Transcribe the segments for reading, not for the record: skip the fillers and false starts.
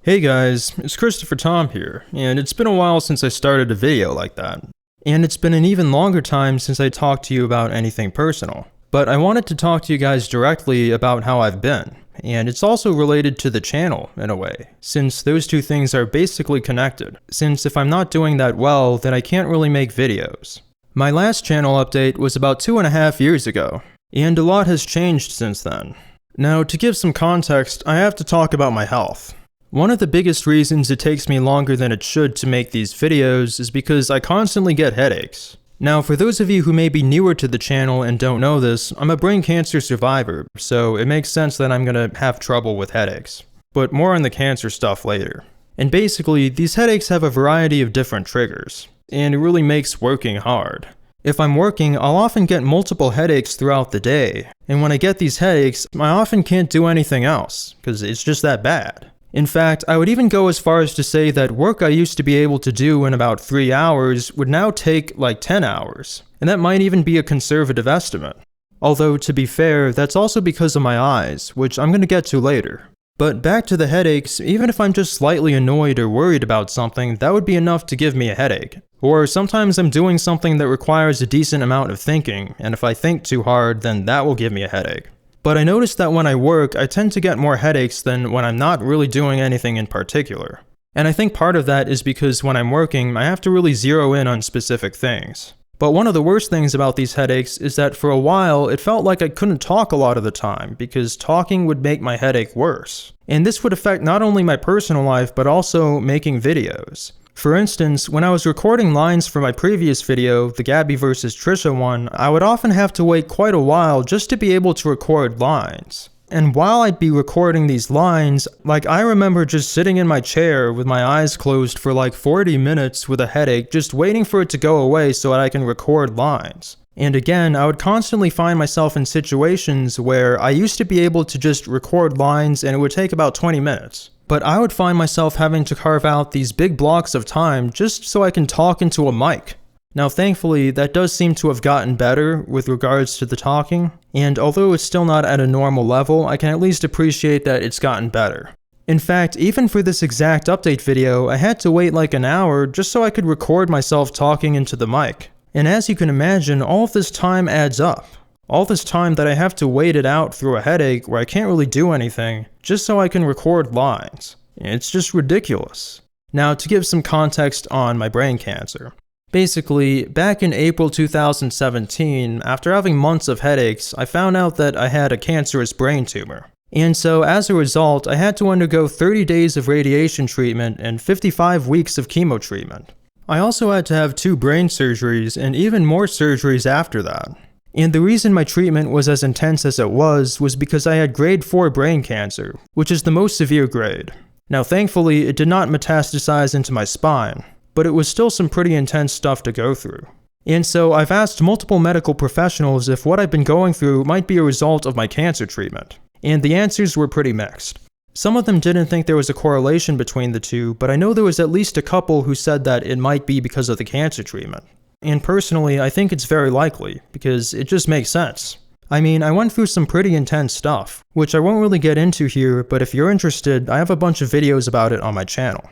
Hey guys, it's Christopher Tom here, and it's been a while since I started a video like that. And it's been an even longer time since I talked to you about anything personal. But I wanted to talk to you guys directly about how I've been, and it's also related to the channel in a way, since those two things are basically connected, since if I'm not doing that well, then I can't really make videos. My last channel update was about 2.5 years ago, and a lot has changed since then. Now, to give some context, I have to talk about my health. One of the biggest reasons it takes me longer than it should to make these videos is because I constantly get headaches. Now, for those of you who may be newer to the channel and don't know this, I'm a brain cancer survivor, so it makes sense that I'm gonna have trouble with headaches. But more on the cancer stuff later. And basically, these headaches have a variety of different triggers, and it really makes working hard. If I'm working, I'll often get multiple headaches throughout the day, and when I get these headaches, I often can't do anything else, because it's just that bad. In fact, I would even go as far as to say that work I used to be able to do in about 3 hours would now take like 10 hours, and that might even be a conservative estimate. Although, to be fair, that's also because of my eyes, which I'm going to get to later. But back to the headaches, even if I'm just slightly annoyed or worried about something, that would be enough to give me a headache. Or sometimes I'm doing something that requires a decent amount of thinking, and if I think too hard, then that will give me a headache. But I noticed that when I work, I tend to get more headaches than when I'm not really doing anything in particular. And I think part of that is because when I'm working, I have to really zero in on specific things. But one of the worst things about these headaches is that for a while, it felt like I couldn't talk a lot of the time because talking would make my headache worse. And this would affect not only my personal life, but also making videos. For instance, when I was recording lines for my previous video, the Gabby vs Trisha one, I would often have to wait quite a while just to be able to record lines. And while I'd be recording these lines, I remember just sitting in my chair with my eyes closed for like 40 minutes with a headache, just waiting for it to go away so that I can record lines. And again, I would constantly find myself in situations where I used to be able to just record lines and it would take about 20 minutes. But I would find myself having to carve out these big blocks of time just so I can talk into a mic. Now thankfully, that does seem to have gotten better with regards to the talking, and although it's still not at a normal level, I can at least appreciate that it's gotten better. In fact, even for this exact update video, I had to wait like an hour just so I could record myself talking into the mic. And as you can imagine, all of this time adds up. All this time that I have to wait it out through a headache where I can't really do anything, just so I can record lines. It's just ridiculous. Now, to give some context on my brain cancer. Basically, back in April 2017, after having months of headaches, I found out that I had a cancerous brain tumor. And so, as a result, I had to undergo 30 days of radiation treatment and 55 weeks of chemo treatment. I also had to have 2 brain surgeries and even more surgeries after that. And the reason my treatment was as intense as it was because I had grade 4 brain cancer, which is the most severe grade. Now thankfully, it did not metastasize into my spine, but it was still some pretty intense stuff to go through. And so I've asked multiple medical professionals if what I've been going through might be a result of my cancer treatment, and the answers were pretty mixed. Some of them didn't think there was a correlation between the two, but I know there was at least a couple who said that it might be because of the cancer treatment. And personally, I think it's very likely, because it just makes sense. I mean, I went through some pretty intense stuff, which I won't really get into here, but if you're interested, I have a bunch of videos about it on my channel.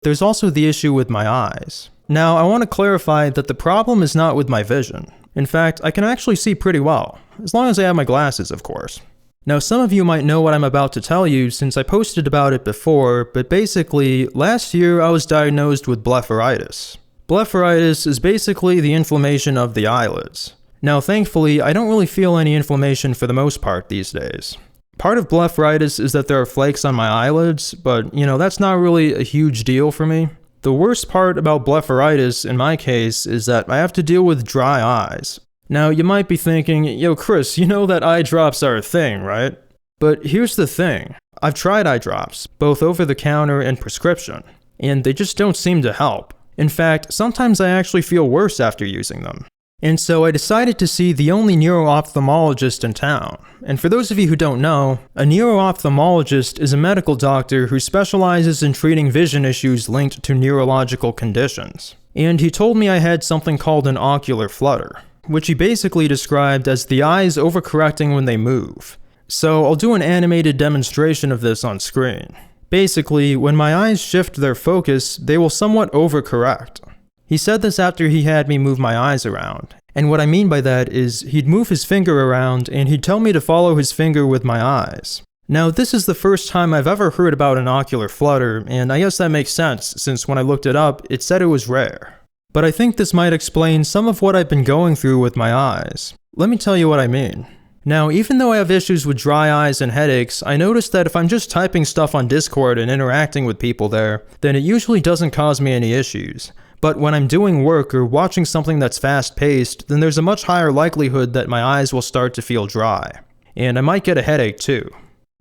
There's also the issue with my eyes. Now, I want to clarify that the problem is not with my vision. In fact, I can actually see pretty well, as long as I have my glasses, of course. Now, some of you might know what I'm about to tell you since I posted about it before, but basically, last year I was diagnosed with blepharitis. Blepharitis is basically the inflammation of the eyelids. Now thankfully, I don't really feel any inflammation for the most part these days. Part of blepharitis is that there are flakes on my eyelids, but that's not really a huge deal for me. The worst part about blepharitis in my case is that I have to deal with dry eyes. Now you might be thinking, yo Chris, you know that eye drops are a thing, right? But here's the thing, I've tried eye drops, both over the counter and prescription, and they just don't seem to help. In fact, sometimes I actually feel worse after using them. And so I decided to see the only neuro-ophthalmologist in town. And for those of you who don't know, a neuro-ophthalmologist is a medical doctor who specializes in treating vision issues linked to neurological conditions. And he told me I had something called an ocular flutter, which he basically described as the eyes overcorrecting when they move. So I'll do an animated demonstration of this on screen. Basically, when my eyes shift their focus, they will somewhat overcorrect. He said this after he had me move my eyes around. And what I mean by that is he'd move his finger around and he'd tell me to follow his finger with my eyes. Now, this is the first time I've ever heard about an ocular flutter, and I guess that makes sense since when I looked it up, it said it was rare. But I think this might explain some of what I've been going through with my eyes. Let me tell you what I mean. Now, even though I have issues with dry eyes and headaches, I noticed that if I'm just typing stuff on Discord and interacting with people there, then it usually doesn't cause me any issues. But when I'm doing work or watching something that's fast-paced, then there's a much higher likelihood that my eyes will start to feel dry. And I might get a headache too.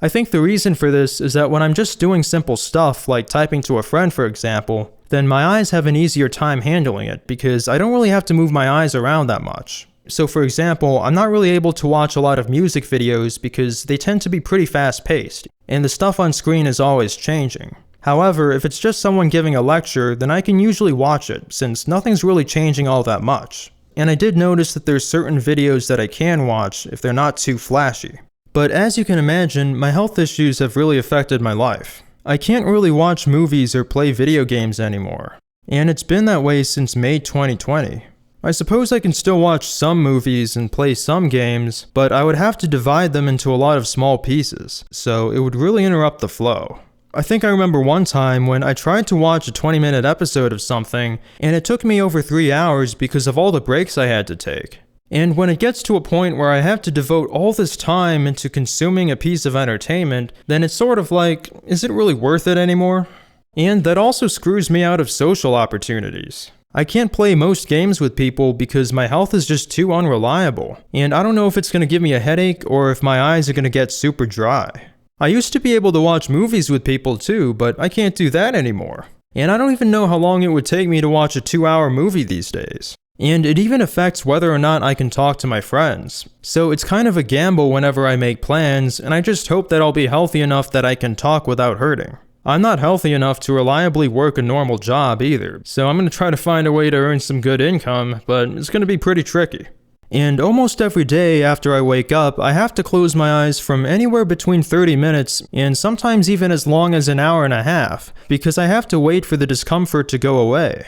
I think the reason for this is that when I'm just doing simple stuff, like typing to a friend for example, then my eyes have an easier time handling it because I don't really have to move my eyes around that much. So for example, I'm not really able to watch a lot of music videos because they tend to be pretty fast-paced, and the stuff on screen is always changing. However, if it's just someone giving a lecture, then I can usually watch it, since nothing's really changing all that much. And I did notice that there's certain videos that I can watch if they're not too flashy. But as you can imagine, my health issues have really affected my life. I can't really watch movies or play video games anymore. And it's been that way since May 2020. I suppose I can still watch some movies and play some games, but I would have to divide them into a lot of small pieces, so it would really interrupt the flow. I think I remember one time when I tried to watch a 20-minute episode of something, and it took me over 3 hours because of all the breaks I had to take. And when it gets to a point where I have to devote all this time into consuming a piece of entertainment, then it's sort of like, is it really worth it anymore? And that also screws me out of social opportunities. I can't play most games with people because my health is just too unreliable, and I don't know if it's going to give me a headache or if my eyes are going to get super dry. I used to be able to watch movies with people too, but I can't do that anymore. And I don't even know how long it would take me to watch a 2-hour movie these days. And it even affects whether or not I can talk to my friends. So it's kind of a gamble whenever I make plans, and I just hope that I'll be healthy enough that I can talk without hurting. I'm not healthy enough to reliably work a normal job either, so I'm going to try to find a way to earn some good income, but it's going to be pretty tricky. And almost every day after I wake up, I have to close my eyes from anywhere between 30 minutes and sometimes even as long as an hour and a half, because I have to wait for the discomfort to go away.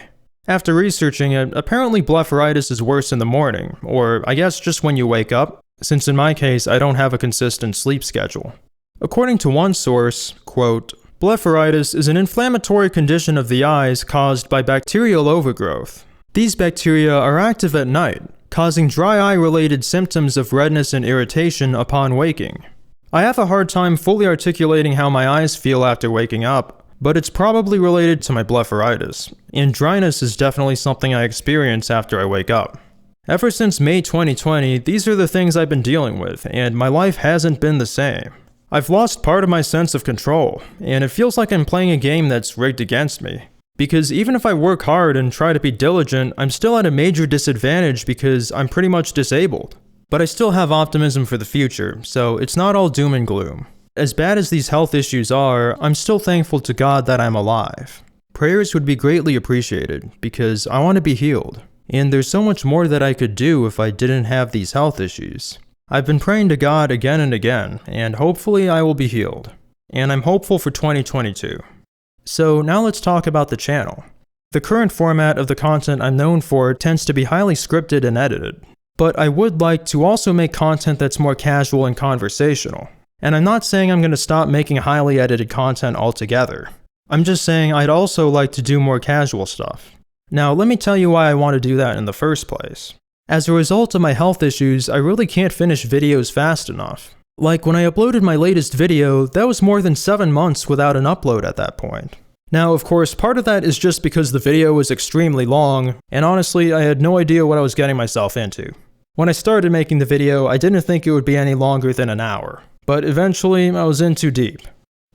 After researching it, apparently blepharitis is worse in the morning, or I guess just when you wake up, since in my case I don't have a consistent sleep schedule. According to one source, quote, blepharitis is an inflammatory condition of the eyes caused by bacterial overgrowth. These bacteria are active at night, causing dry eye-related symptoms of redness and irritation upon waking. I have a hard time fully articulating how my eyes feel after waking up, but it's probably related to my blepharitis, and dryness is definitely something I experience after I wake up. Ever since May 2020, these are the things I've been dealing with, and my life hasn't been the same. I've lost part of my sense of control, and it feels like I'm playing a game that's rigged against me. Because even if I work hard and try to be diligent, I'm still at a major disadvantage because I'm pretty much disabled. But I still have optimism for the future, so it's not all doom and gloom. As bad as these health issues are, I'm still thankful to God that I'm alive. Prayers would be greatly appreciated, because I want to be healed. And there's so much more that I could do if I didn't have these health issues. I've been praying to God again and again, and hopefully I will be healed. And I'm hopeful for 2022. So now let's talk about the channel. The current format of the content I'm known for tends to be highly scripted and edited. But I would like to also make content that's more casual and conversational. And I'm not saying I'm going to stop making highly edited content altogether. I'm just saying I'd also like to do more casual stuff. Now let me tell you why I want to do that in the first place. As a result of my health issues, I really can't finish videos fast enough. Like when I uploaded my latest video, that was more than 7 months without an upload at that point. Now, of course, part of that is just because the video was extremely long, and honestly, I had no idea what I was getting myself into. When I started making the video, I didn't think it would be any longer than an hour, but eventually I was in too deep.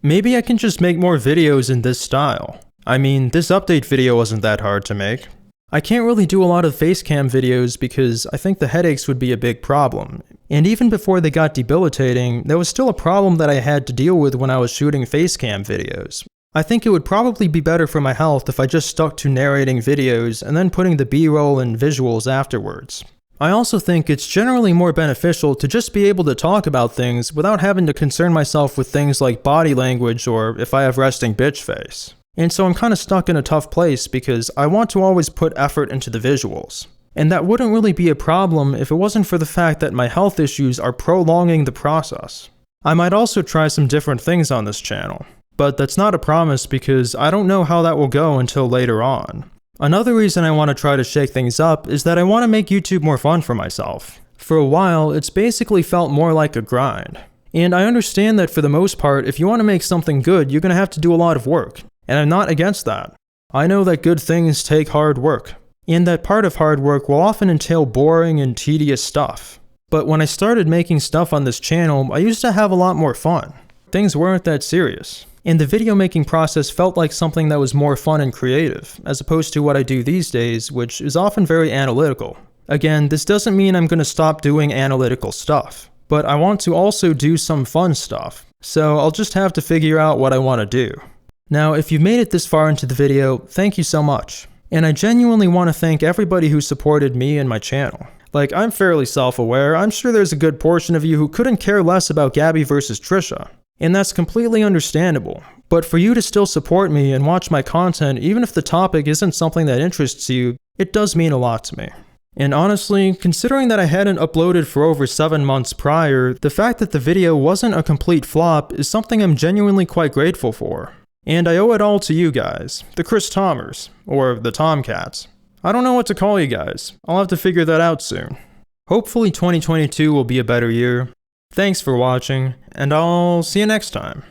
Maybe I can just make more videos in this style. I mean, this update video wasn't that hard to make. I can't really do a lot of facecam videos because I think the headaches would be a big problem. And even before they got debilitating, there was still a problem that I had to deal with when I was shooting facecam videos. I think it would probably be better for my health if I just stuck to narrating videos and then putting the B-roll and visuals afterwards. I also think it's generally more beneficial to just be able to talk about things without having to concern myself with things like body language or if I have resting bitch face. And so I'm kind of stuck in a tough place because I want to always put effort into the visuals. And that wouldn't really be a problem if it wasn't for the fact that my health issues are prolonging the process. I might also try some different things on this channel, but that's not a promise because I don't know how that will go until later on. Another reason I want to try to shake things up is that I want to make YouTube more fun for myself. For a while, it's basically felt more like a grind. And I understand that for the most part, if you want to make something good, you're going to have to do a lot of work. And I'm not against that. I know that good things take hard work. And that part of hard work will often entail boring and tedious stuff. But when I started making stuff on this channel, I used to have a lot more fun. Things weren't that serious. And the video making process felt like something that was more fun and creative, as opposed to what I do these days, which is often very analytical. Again, this doesn't mean I'm going to stop doing analytical stuff, but I want to also do some fun stuff, so I'll just have to figure out what I want to do. Now, if you've made it this far into the video, thank you so much. And I genuinely want to thank everybody who supported me and my channel. Like, I'm fairly self-aware, I'm sure there's a good portion of you who couldn't care less about Gabby versus Trisha. And that's completely understandable, but for you to still support me and watch my content even if the topic isn't something that interests you, it does mean a lot to me. And honestly, considering that I hadn't uploaded for over 7 months prior, the fact that the video wasn't a complete flop is something I'm genuinely quite grateful for. And I owe it all to you guys, the Chris Tommers, or the Tomcats. I don't know what to call you guys, I'll have to figure that out soon. Hopefully 2022 will be a better year. Thanks for watching, and I'll see you next time.